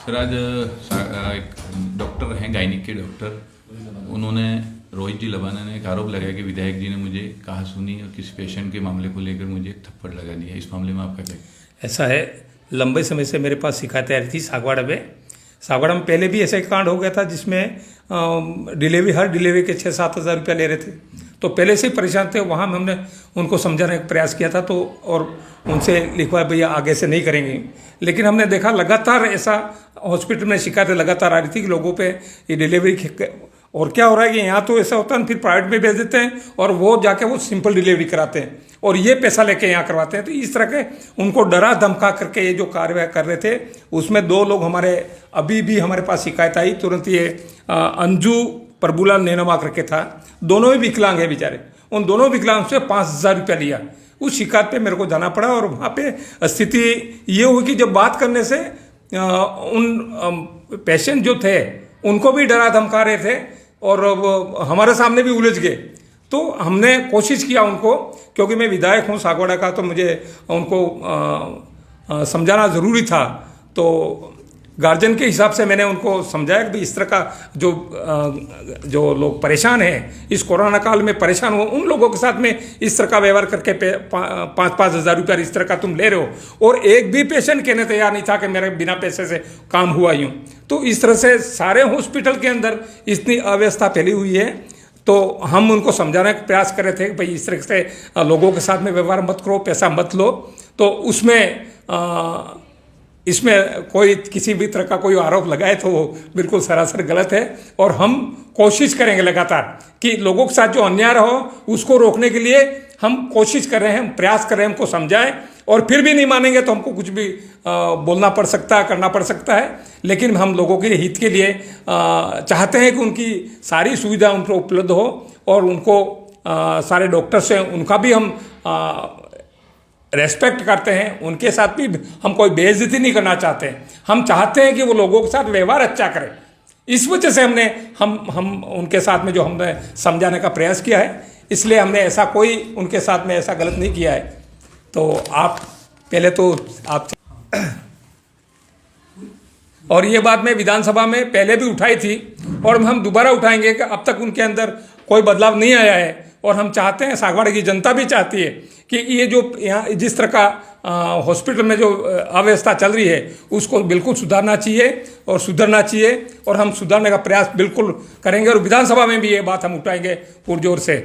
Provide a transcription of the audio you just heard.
Sir आज एक doctor हैं, गायनिक के डॉक्टर, उन्होंने रोहित जी लबाना ने एक आरोप लगाया कि विधायक जी ने मुझे कहा सुनी और किसी पेशेंट के मामले को लेकर मुझे थप्पड़ लगा दिया। इस मामले में आपका क्या? ऐसा है, लंबे समय से मेरे पास शिकायतें आ रही थी सागवाड़ा में। सागवाड़ा में पहले भी ऐसा एक कांड हो गया था जिसमें हर डिलीवरी के 6-7 हज़ार रुपया ले रहे थे। तो पहले से ही परेशान थे। वहाँ में हमने उनको समझाने का प्रयास किया था, तो और उनसे लिखवा भैया आगे से नहीं करेंगे। लेकिन हमने देखा लगातार ऐसा हॉस्पिटल में शिकायतें लगातार आ रही थी कि लोगों पे ये डिलीवरी, और क्या हो रहा है कि यहाँ तो ऐसा होता है, फिर प्राइवेट में भेज देते हैं और वो जाके वो सिंपल डिलीवरी कराते हैं और ये पैसा लेके यहाँ करवाते हैं। तो इस तरह के उनको डरा धमका करके ये जो कार्रवाई कर रहे थे, उसमें 2 लोग हमारे अभी भी हमारे पास शिकायत आई तुरंत। ये अंजू प्रभुलाल नैनमा करके था, दोनों ही विकलांग है बेचारे। उन दोनों विकलांग से 5,000 रुपया लिया। उस शिकायत पे मेरे को जाना पड़ा और वहाँ पे स्थिति ये हुई कि जब बात करने से उन पेशेंट जो थे उनको भी डरा धमका रहे थे और हमारे सामने भी उलझ गए। तो हमने कोशिश किया उनको, क्योंकि मैं विधायक हूँ सागवाड़ा का, तो मुझे उनको समझाना ज़रूरी था। तो गार्जियन के हिसाब से मैंने उनको समझाया कि इस तरह का जो लोग परेशान हैं, इस कोरोना काल में परेशान हो, उन लोगों के साथ में इस तरह का व्यवहार करके 5-5 हज़ार रुपया इस तरह का तुम ले रहे हो। और एक भी पेशेंट कहने तैयार नहीं था कि मेरे बिना पैसे से काम हुआ यूँ। तो इस तरह से सारे हॉस्पिटल के अंदर इतनी अव्यवस्था फैली हुई है। तो हम उनको समझाने का प्रयास कर रहे थे कि भाई इस तरह से लोगों के साथ में व्यवहार मत करो, पैसा मत लो। तो इसमें कोई किसी भी तरह का कोई आरोप लगाए तो वो बिल्कुल सरासर गलत है। और हम कोशिश करेंगे लगातार कि लोगों के साथ जो अन्याय हो उसको रोकने के लिए हम कोशिश कर रहे हैं, प्रयास कर रहे हैं, हमको समझाएं। और फिर भी नहीं मानेंगे तो हमको कुछ भी बोलना पड़ सकता है, करना पड़ सकता है। लेकिन हम लोगों के हित के लिए चाहते हैं कि उनकी सारी सुविधा उनको उपलब्ध हो और उनको सारे डॉक्टर से उनका भी हम रेस्पेक्ट करते हैं। उनके साथ भी हम कोई बेइज्जती नहीं करना चाहते हैं। हम चाहते हैं कि वो लोगों के साथ व्यवहार अच्छा करें। इस वजह से हम उनके साथ में जो हमने समझाने का प्रयास किया है, इसलिए हमने ऐसा कोई उनके साथ में ऐसा गलत नहीं किया है। तो आप पहले तो आप और ये बात मैं विधानसभा में पहले भी उठाई थी और हम दोबारा उठाएंगे कि अब तक उनके अंदर कोई बदलाव नहीं आया है। और हम चाहते हैं, सागवाड़ा की जनता भी चाहती है कि ये जो यहाँ जिस तरह का हॉस्पिटल में जो अव्यवस्था चल रही है उसको बिल्कुल सुधारना चाहिए और हम सुधारने का प्रयास बिल्कुल करेंगे। और विधानसभा में भी ये बात हम उठाएंगे पुरजोर से।